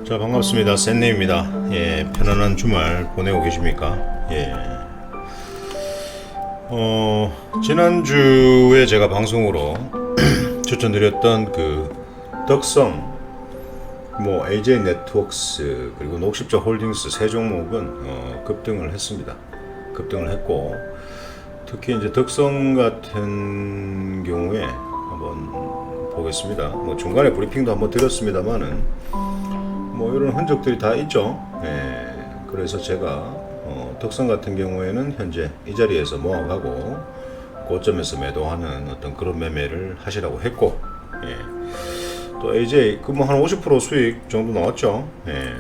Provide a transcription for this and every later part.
자, 반갑습니다. 샌네입니다. 예, 편안한 주말 보내고 계십니까? 예. 지난주에 제가 방송으로 추천드렸던 그 덕성, AJ 네트워크스, 그리고 녹십자 홀딩스 세 종목은 급등을 했습니다. 급등을 했고, 특히 이제 덕성 같은 경우에 한번 보겠습니다. 중간에 브리핑도 한번 드렸습니다만은 이런 흔적들이 다 있죠. 예, 그래서 제가 덕성 같은 경우에는 현재 이 자리에서 모아가고 고점에서 매도하는 어떤 그런 매매를 하시라고 했고, 예, 또 AJ 한 50% 수익 정도 나왔죠. 예,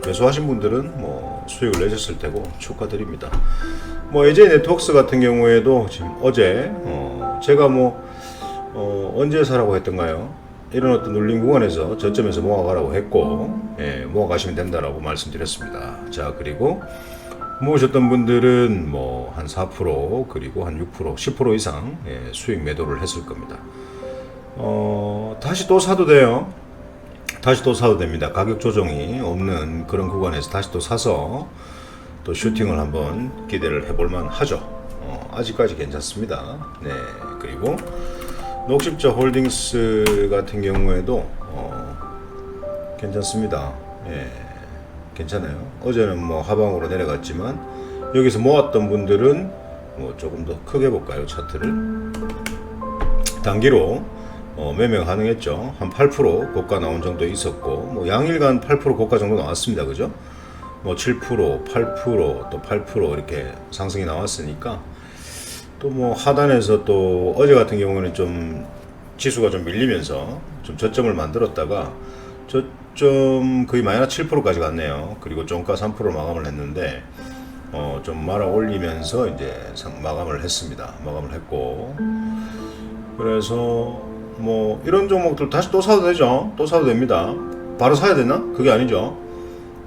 매수하신 분들은 수익을 내셨을 테고 축하드립니다. AJ 네트워크스 같은 경우에도 지금 어제 제가 언제 사라고 했던가요? 이런 어떤 눌림 구간에서 저점에서 모아가라고 했고, 예, 모아가시면 된다라고 말씀드렸습니다. 자, 그리고 모으셨던 분들은 한 4% 그리고 한 6% 10% 이상 수익 매도를 했을 겁니다. 다시 또 사도 돼요. 다시 또 사도 됩니다. 가격 조정이 없는 그런 구간에서 다시 또 사서 또 슈팅을 한번 기대를 해볼만 하죠. 아직까지 괜찮습니다. 네, 그리고 녹십자 홀딩스 같은 경우에도 괜찮습니다. 예, 괜찮아요. 어제는 하방으로 내려갔지만 여기서 모았던 분들은 조금 더 크게 볼까요? 차트를 단기로 매매가 가능했죠. 한 8% 고가 나온 정도 있었고 양일간 8% 고가 정도 나왔습니다. 그죠? 7%, 8%, 또 8% 이렇게 상승이 나왔으니까 또 하단에서 또 어제 같은 경우는 좀 지수가 좀 밀리면서 좀 저점을 만들었다가 저점 거의 마이너스 7%까지 갔네요. 그리고 종가 3% 마감을 했는데 좀 말아 올리면서 이제 마감을 했습니다. 마감을 했고, 그래서 이런 종목들 다시 또 사도 되죠. 또 사도 됩니다. 바로 사야 되나? 그게 아니죠.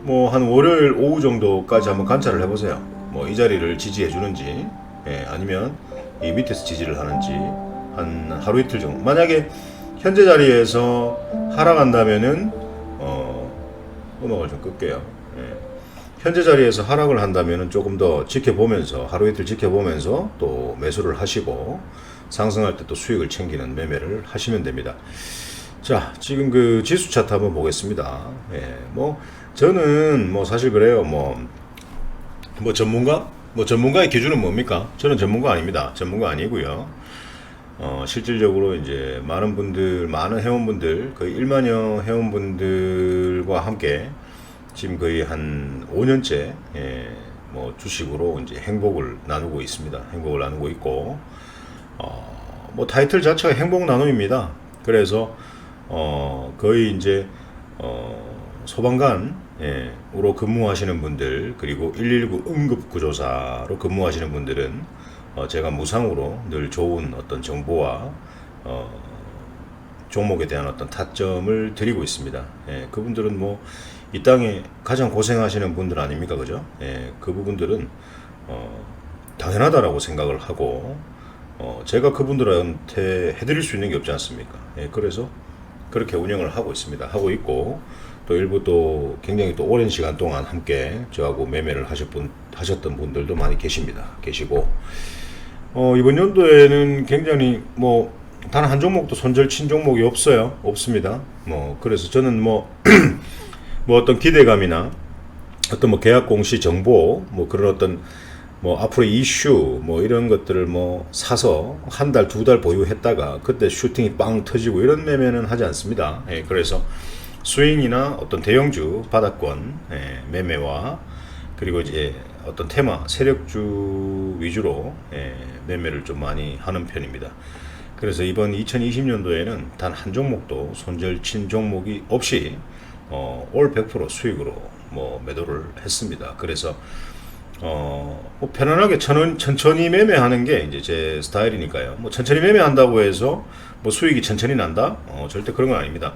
한 월요일 오후 정도까지 한번 관찰을 해보세요. 이 자리를 지지해 주는지, 예, 아니면 이 밑에서 지지를 하는지 한 하루 이틀 정도. 만약에 현재 자리에서 하락한다면은 음악을 좀 끌게요. 예. 현재 자리에서 하락을 한다면은 조금 더 지켜보면서 하루 이틀 지켜보면서 또 매수를 하시고 상승할 때 또 수익을 챙기는 매매를 하시면 됩니다. 자, 지금 그 지수 차트 한번 보겠습니다. 예, 저는 사실 그래요. 전문가? 전문가의 기준은 뭡니까? 저는 전문가 아닙니다. 전문가 아니고요. 실질적으로 이제 많은 회원분들, 거의 1만여 회원분들과 함께 지금 거의 한 5년째, 예, 주식으로 이제 행복을 나누고 있습니다. 행복을 나누고 있고, 타이틀 자체가 행복 나눔입니다. 그래서, 거의 이제, 소방관, 예, 으로 근무하시는 분들, 그리고 119 응급구조사로 근무하시는 분들은 제가 무상으로 늘 좋은 어떤 정보와 종목에 대한 어떤 타점을 드리고 있습니다. 예, 그분들은 이 땅에 가장 고생하시는 분들 아닙니까? 그죠? 예, 그 부분들은 당연하다라고 생각을 하고 제가 그분들한테 해드릴 수 있는 게 없지 않습니까? 예, 그래서 그렇게 운영을 하고 있습니다. 하고 있고, 또 일부 또 굉장히 또 오랜 시간 동안 함께 저하고 매매를 하셨던 분들도 많이 계시고, 이번 연도에는 굉장히 단 한 종목도 손절 친 종목이 없습니다. 그래서 저는 어떤 기대감이나 어떤 계약 공시 정보, 그런 어떤 앞으로 이슈 이런 것들을 사서 한 달, 두 달 보유했다가 그때 슈팅이 빵 터지고 이런 매매는 하지 않습니다. 예, 그래서 스윙이나 어떤 대형주 바닥권, 예, 매매와 그리고 이제 어떤 테마 세력주 위주로, 예, 매매를 좀 많이 하는 편입니다. 그래서 이번 2020년도에는 단 한 종목도 손절 친 종목이 없이 올 100% 수익으로 매도를 했습니다. 그래서 편안하게 천천히 매매하는 게 이제 제 스타일이니까요. 천천히 매매한다고 해서 수익이 천천히 난다? 절대 그런 건 아닙니다.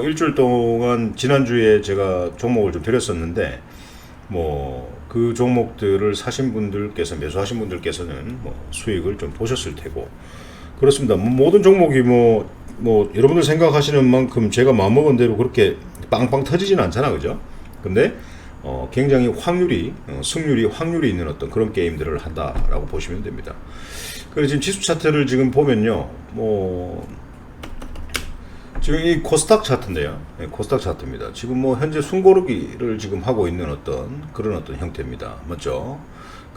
일주일 동안 지난주에 제가 종목을 좀 드렸었는데, 그 종목들을 사신 분들께서, 매수하신 분들께서는 수익을 좀 보셨을 테고, 그렇습니다. 모든 종목이 뭐 여러분들 생각하시는 만큼 제가 마음먹은 대로 그렇게 빵빵 터지진 않잖아, 그죠? 근데 굉장히 승률이 확률이 있는 어떤 그런 게임들을 한다라고 보시면 됩니다. 그래서 지금 지수 차트를 지금 보면요, 뭐 지금 이 코스닥 차트인데요. 네, 코스닥 차트입니다. 지금 뭐 현재 숨고르기를 지금 하고 있는 그런 어떤 형태입니다. 맞죠?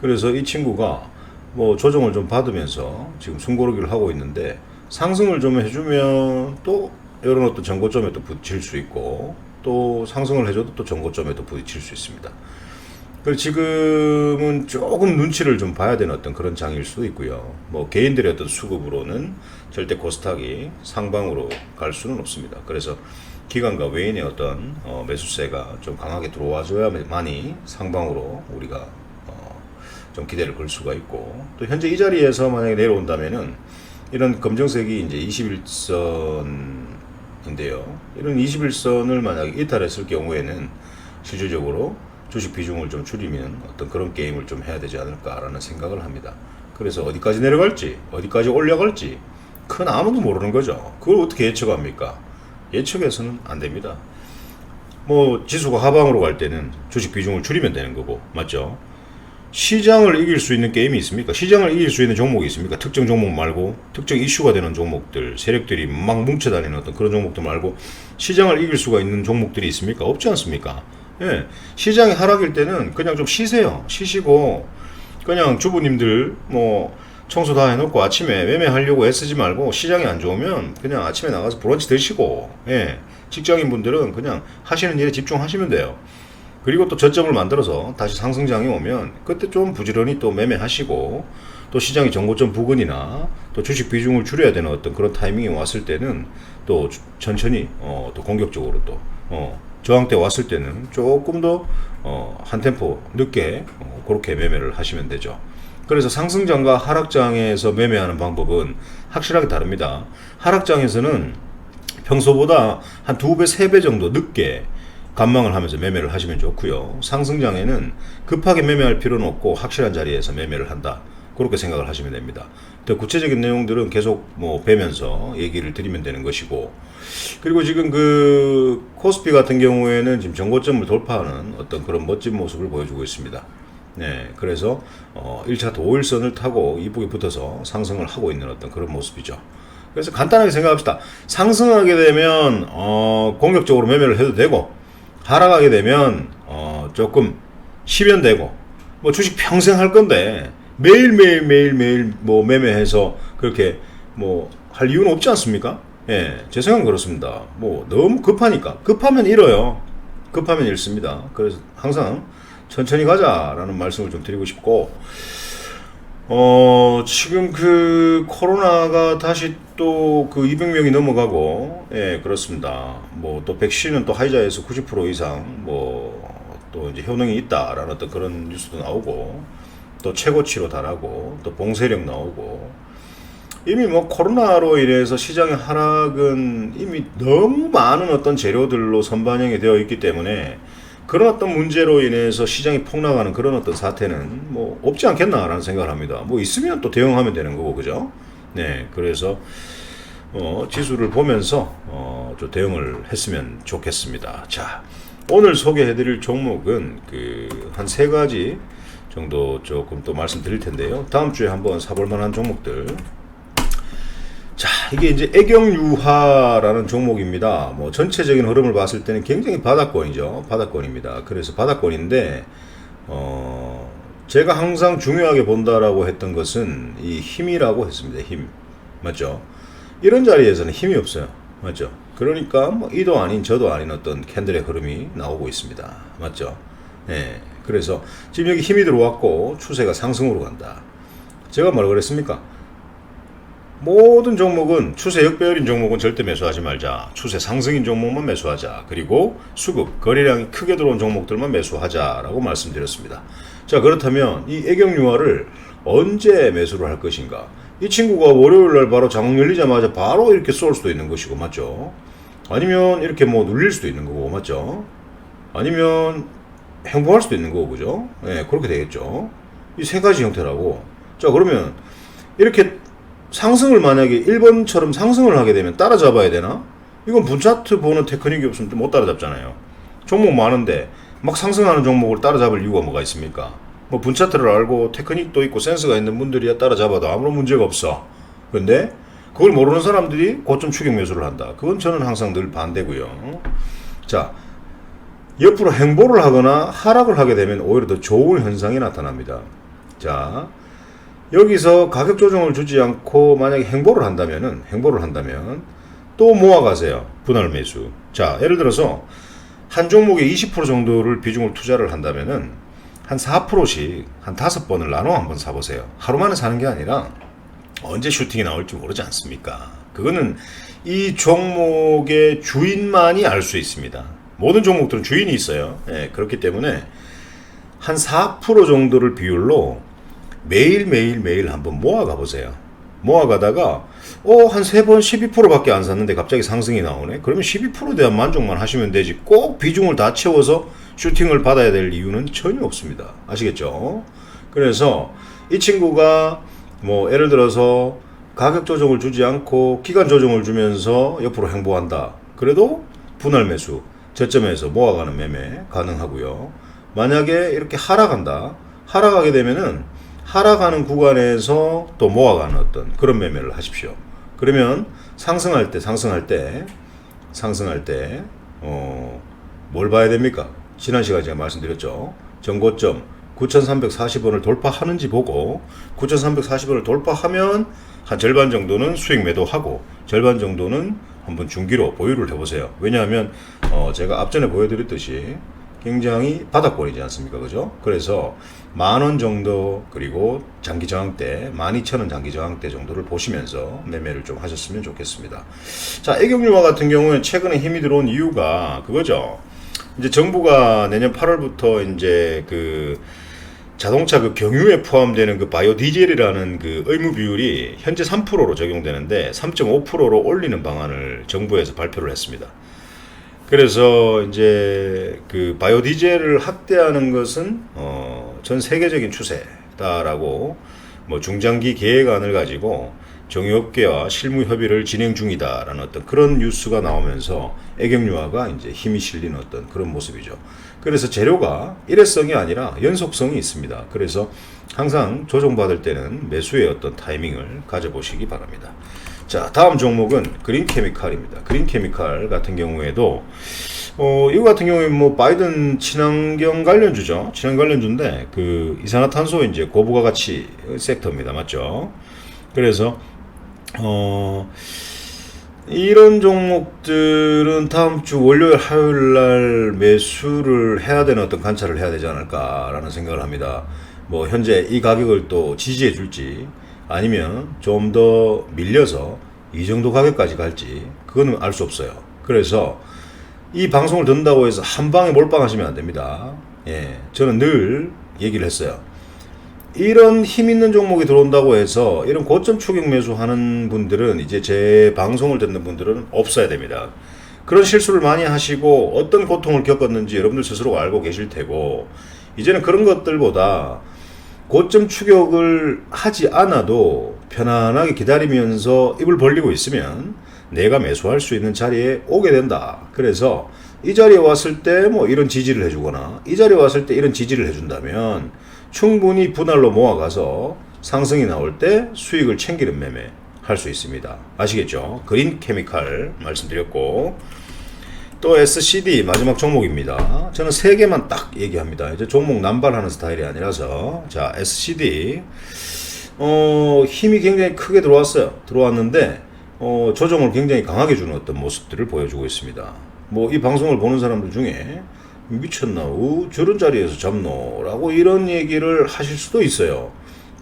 그래서 이 친구가 뭐 조정을 좀 받으면서 지금 숨고르기를 하고 있는데, 상승을 좀 해주면 또 이런 어떤 전고점에 또 부딪힐 수 있고, 또 상승을 해줘도 또 전고점에 또 부딪힐 수 있습니다. 그래서 지금은 조금 눈치를 좀 봐야 되는 어떤 그런 장일 수도 있고요. 뭐 개인들의 어떤 수급으로는 절대 코스닥이 상방으로 갈 수는 없습니다. 그래서 기관과 외인의 어떤 매수세가 좀 강하게 들어와줘야만이 상방으로 우리가 좀 기대를 걸 수가 있고, 또 현재 이 자리에서 만약에 내려온다면은 이런 검정색이 이제 21선인데요. 이런 21선을 만약에 이탈했을 경우에는 실질적으로 주식 비중을 좀 줄이면 어떤 그런 게임을 좀 해야 되지 않을까라는 생각을 합니다. 그래서 어디까지 내려갈지, 어디까지 올라갈지 큰 아무도 모르는 거죠. 그걸 어떻게 예측합니까? 예측해서는 안 됩니다. 뭐 지수가 하방으로 갈 때는 주식 비중을 줄이면 되는 거고, 맞죠? 시장을 이길 수 있는 게임이 있습니까? 시장을 이길 수 있는 종목이 있습니까? 특정 종목 말고, 특정 이슈가 되는 종목들, 세력들이 막 뭉쳐다니는 어떤 그런 종목들 말고 시장을 이길 수가 있는 종목들이 있습니까? 없지 않습니까? 예, 시장이 하락일 때는 그냥 좀 쉬세요. 쉬시고 그냥 주부님들 뭐 청소 다 해놓고 아침에 매매하려고 애쓰지 말고, 시장이 안 좋으면 그냥 아침에 나가서 브런치 드시고, 예, 직장인분들은 그냥 하시는 일에 집중하시면 돼요. 그리고 또 저점을 만들어서 다시 상승장이 오면 그때 좀 부지런히 또 매매하시고, 또 시장이 전고점 부근이나 또 주식 비중을 줄여야 되는 어떤 그런 타이밍이 왔을 때는 또 천천히 또 공격적으로 또 저항대 왔을 때는 조금 더 한 템포 늦게 그렇게 매매를 하시면 되죠. 그래서 상승장과 하락장에서 매매하는 방법은 확실하게 다릅니다. 하락장에서는 평소보다 한 2배, 3배 정도 늦게 관망을 하면서 매매를 하시면 좋고요. 상승장에는 급하게 매매할 필요는 없고 확실한 자리에서 매매를 한다, 그렇게 생각을 하시면 됩니다. 더 구체적인 내용들은 계속 뭐 뵈면서 얘기를 드리면 되는 것이고, 그리고 지금 그 코스피 같은 경우에는 지금 전고점을 돌파하는 어떤 그런 멋진 모습을 보여주고 있습니다. 네, 그래서 1차 도일선을 타고 이북에 붙어서 상승을 하고 있는 어떤 그런 모습이죠. 그래서 간단하게 생각합시다. 상승하게 되면 공격적으로 매매를 해도 되고, 하락하게 되면 조금 쉬면 되고, 뭐 주식 평생 할 건데 매일 뭐 매매해서 그렇게 뭐 할 이유는 없지 않습니까? 예, 제 생각은 그렇습니다. 뭐 너무 급하면 잃어요. 급하면 잃습니다. 그래서 항상 천천히 가자라는 말씀을 좀 드리고 싶고, 지금 그 코로나가 다시 또 그 200명이 넘어가고, 예, 그렇습니다. 뭐 또 백신은 또 화이자에서 90% 이상 뭐 또 이제 효능이 있다라는 어떤 그런 뉴스도 나오고, 또 최고치로 달하고, 또 봉쇄력 나오고, 이미 뭐 코로나로 인해서 시장의 하락은 이미 너무 많은 어떤 재료들로 선반영이 되어 있기 때문에, 그런 어떤 문제로 인해서 시장이 폭락하는 그런 어떤 사태는 뭐 없지 않겠나라는 생각을 합니다. 뭐 있으면 또 대응하면 되는 거고, 그죠? 네, 그래서 지수를 보면서 좀 대응을 했으면 좋겠습니다. 자, 오늘 소개해드릴 종목은 한 3가지 정도 조금 또 말씀드릴 텐데요. 다음 주에 한번 사볼 만한 종목들. 자, 이게 이제 애경유화라는 종목입니다. 뭐 전체적인 흐름을 봤을 때는 굉장히 바닥권이죠. 바닥권입니다. 그래서 바닥권인데 제가 항상 중요하게 본다라고 했던 것은 이 힘이라고 했습니다. 힘. 맞죠? 이런 자리에서는 힘이 없어요. 맞죠? 그러니까 뭐 이도 아닌 저도 아닌 어떤 캔들의 흐름이 나오고 있습니다. 맞죠? 네. 그래서 지금 여기 힘이 들어왔고 추세가 상승으로 간다. 제가 뭐라 그랬습니까? 모든 종목은 추세 역배열인 종목은 절대 매수하지 말자. 추세 상승인 종목만 매수하자. 그리고 수급, 거래량이 크게 들어온 종목들만 매수하자라고 말씀드렸습니다. 자, 그렇다면 이 애경유화를 언제 매수를 할 것인가? 이 친구가 월요일날 바로 장흥 열리자마자 바로 이렇게 쏠 수도 있는 것이고, 맞죠? 아니면 이렇게 뭐 눌릴 수도 있는 거고, 맞죠? 아니면 행보할 수도 있는 거고, 그죠? 네, 그렇게 되겠죠. 이 3가지 형태라고. 자, 그러면 이렇게 상승을 만약에 1번처럼 상승을 하게 되면 따라잡아야 되나? 이건 분차트 보는 테크닉이 없으면 못 따라잡잖아요. 종목 많은데 막 상승하는 종목을 따라잡을 이유가 뭐가 있습니까? 뭐 분차트를 알고 테크닉도 있고 센스가 있는 분들이야 따라잡아도 아무런 문제가 없어. 근데 그걸 모르는 사람들이 고점 추격 매수를 한다. 그건 저는 항상 늘 반대고요. 자, 옆으로 행보를 하거나 하락을 하게 되면 오히려 더 좋은 현상이 나타납니다. 자, 여기서 가격 조정을 주지 않고 만약에 행보를 한다면 또 모아가세요. 분할 매수. 자, 예를 들어서 한 종목에 20% 정도를 비중을 투자를 한다면은 한 4%씩 한 5번을 나눠 한번 사보세요. 하루 만에 사는 게 아니라 언제 슈팅이 나올지 모르지 않습니까? 그거는 이 종목의 주인만이 알 수 있습니다. 모든 종목들은 주인이 있어요. 예, 그렇기 때문에 한 4% 정도를 비율로 매일 한번 모아가 보세요. 모아가다가 한 3번 12%밖에 안 샀는데 갑자기 상승이 나오네. 그러면 12% 대한 만족만 하시면 되지. 꼭 비중을 다 채워서 슈팅을 받아야 될 이유는 전혀 없습니다. 아시겠죠? 그래서 이 친구가 뭐 예를 들어서 가격 조정을 주지 않고 기간 조정을 주면서 옆으로 행보한다. 그래도 분할 매수 저점에서 모아가는 매매 가능하고요. 만약에 이렇게 하락한다. 하락하게 되면은 하락하는 구간에서 또 모아가는 어떤 그런 매매를 하십시오. 그러면 상승할 때 뭘 봐야 됩니까? 지난 시간에 제가 말씀드렸죠. 전고점 9,340원을 돌파하는지 보고 9,340원을 돌파하면 한 절반 정도는 수익 매도하고 절반 정도는 한번 중기로 보유를 해보세요. 왜냐하면 제가 앞전에 보여드렸듯이 굉장히 바닥권이지 않습니까? 그죠? 그래서 10,000원 정도 그리고 장기 저항대 12,000원 장기 저항대 정도를 보시면서 매매를 좀 하셨으면 좋겠습니다. 자, 애경유화 같은 경우는 최근에 힘이 들어온 이유가 그거죠. 이제 정부가 내년 8월부터 이제 그 자동차 그 경유에 포함되는 그 바이오 디젤이라는 그 의무 비율이 현재 3%로 적용되는데 3.5%로 올리는 방안을 정부에서 발표를 했습니다. 그래서 이제 그 바이오 디젤을 확대하는 것은 전 세계적인 추세다라고 뭐 중장기 계획안을 가지고 정유업계와 실무 협의를 진행 중이다라는 어떤 그런 뉴스가 나오면서 애경유화가 이제 힘이 실리는 어떤 그런 모습이죠. 그래서 재료가 일회성이 아니라 연속성이 있습니다. 그래서 항상 조정받을 때는 매수의 어떤 타이밍을 가져보시기 바랍니다. 자, 다음 종목은 그린케미칼입니다. 그린케미칼 같은 경우에도 이거 같은 경우에 뭐 바이든 친환경 관련주죠. 친환경 관련주인데 그 이산화탄소 이제 고부가 가치 섹터입니다. 맞죠? 그래서 이런 종목들은 다음 주 월요일 화요일 날 매수를 해야 되는 어떤 관찰을 해야 되지 않을까라는 생각을 합니다. 뭐 현재 이 가격을 또 지지해 줄지 아니면 좀 더 밀려서 이 정도 가격까지 갈지 그거는 알 수 없어요. 그래서 이 방송을 듣는다고 해서 한 방에 몰빵하시면 안 됩니다. 예, 저는 늘 얘기를 했어요. 이런 힘 있는 종목이 들어온다고 해서 이런 고점 추격 매수하는 분들은 이제 제 방송을 듣는 분들은 없어야 됩니다. 그런 실수를 많이 하시고 어떤 고통을 겪었는지 여러분들 스스로 알고 계실 테고 이제는 그런 것들보다 고점 추격을 하지 않아도 편안하게 기다리면서 입을 벌리고 있으면 내가 매수할 수 있는 자리에 오게 된다. 그래서 이 자리에 왔을 때 뭐 이런 지지를 해주거나 이 자리에 왔을 때 이런 지지를 해준다면 충분히 분할로 모아가서 상승이 나올 때 수익을 챙기는 매매 할 수 있습니다. 아시겠죠? 그린 케미칼 말씀드렸고 또 SCD 마지막 종목입니다. 저는 3개만 딱 얘기합니다. 이제 종목 남발하는 스타일이 아니라서 자, SCD 힘이 굉장히 크게 들어왔는데 조정을 굉장히 강하게 주는 어떤 모습들을 보여주고 있습니다. 뭐 이 방송을 보는 사람들 중에 미쳤나 저런 자리에서 잡노 라고 이런 얘기를 하실 수도 있어요.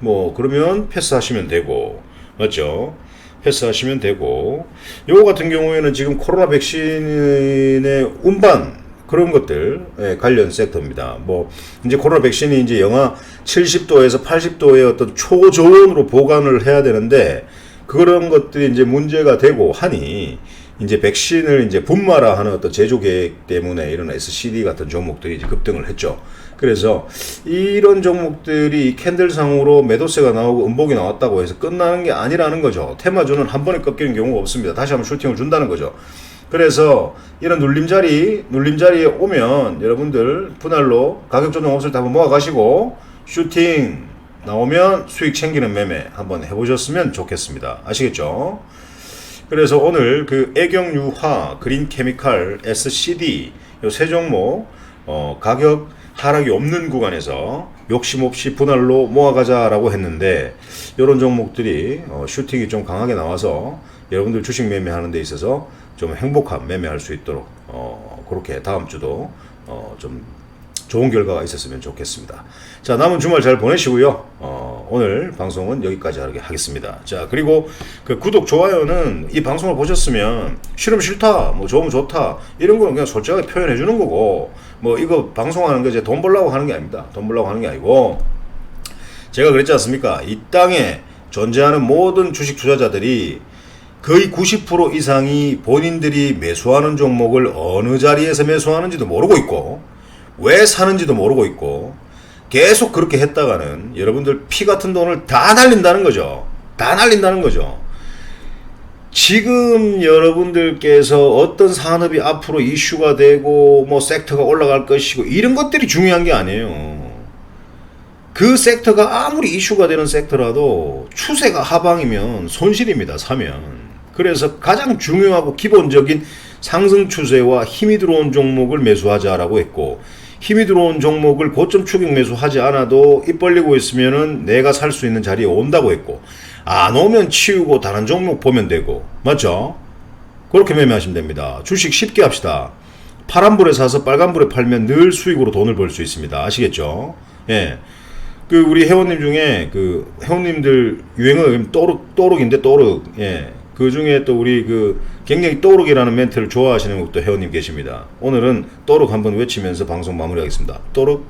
뭐 그러면 패스하시면 되고 맞죠? 패스하시면 되고 요거 같은 경우에는 지금 코로나 백신의 운반 그런 것들 관련 섹터입니다. 뭐 이제 코로나 백신이 이제 영하 70도에서 80도의 어떤 초저온으로 보관을 해야 되는데 그런 것들이 이제 문제가 되고 하니 이제 백신을 이제 분마라하는 어떤 제조 계획 때문에 이런 SCD 같은 종목들이 이제 급등을 했죠. 그래서 이런 종목들이 캔들상으로 매도세가 나오고 음봉이 나왔다고 해서 끝나는 게 아니라는 거죠. 테마주는 한 번에 꺾이는 경우가 없습니다. 다시 한번 슈팅을 준다는 거죠. 그래서 이런 눌림자리에 오면 여러분들 분할로 가격 조정 없을 때 한번 모아가시고 슈팅 나오면 수익 챙기는 매매 한번 해보셨으면 좋겠습니다. 아시겠죠? 그래서 오늘 그 애경유화, 그린케미칼, SCD 요 세 종목 가격 하락이 없는 구간에서 욕심 없이 분할로 모아가자라고 했는데 이런 종목들이 슈팅이 좀 강하게 나와서 여러분들 주식 매매하는 데 있어서 좀 행복한 매매할 수 있도록 그렇게 다음 주도 좀 좋은 결과가 있었으면 좋겠습니다. 자, 남은 주말 잘 보내시고요. 오늘 방송은 여기까지 하겠습니다. 자, 그리고 그 구독, 좋아요는 이 방송을 보셨으면 싫으면 싫다, 뭐 좋으면 좋다, 이런 거는 그냥 솔직하게 표현해 주는 거고, 뭐 이거 방송하는 게 이제 돈 벌려고 하는 게 아닙니다. 돈 벌려고 하는 게 아니고, 제가 그랬지 않습니까? 이 땅에 존재하는 모든 주식 투자자들이 거의 90% 이상이 본인들이 매수하는 종목을 어느 자리에서 매수하는지도 모르고 있고, 왜 사는지도 모르고 있고 계속 그렇게 했다가는 여러분들 피 같은 돈을 다 날린다는 거죠. 다 날린다는 거죠. 지금 여러분들께서 어떤 산업이 앞으로 이슈가 되고 뭐 섹터가 올라갈 것이고 이런 것들이 중요한 게 아니에요. 그 섹터가 아무리 이슈가 되는 섹터라도 추세가 하방이면 손실입니다. 사면. 그래서 가장 중요하고 기본적인 상승 추세와 힘이 들어온 종목을 매수하자라고 했고, 힘이 들어온 종목을 고점 추격 매수하지 않아도 입 벌리고 있으면은 내가 살 수 있는 자리에 온다고 했고, 안 오면 치우고 다른 종목 보면 되고, 맞죠? 그렇게 매매하시면 됩니다. 주식 쉽게 합시다. 파란불에 사서 빨간불에 팔면 늘 수익으로 돈을 벌 수 있습니다. 아시겠죠? 예. 그 우리 회원님 중에 그 회원님들 유행어 또륵인데 또륵. 예. 그 중에 또 우리 그 굉장히 또륵이라는 멘트를 좋아하시는 또 회원님 계십니다. 오늘은 또륵 한번 외치면서 방송 마무리하겠습니다. 또륵.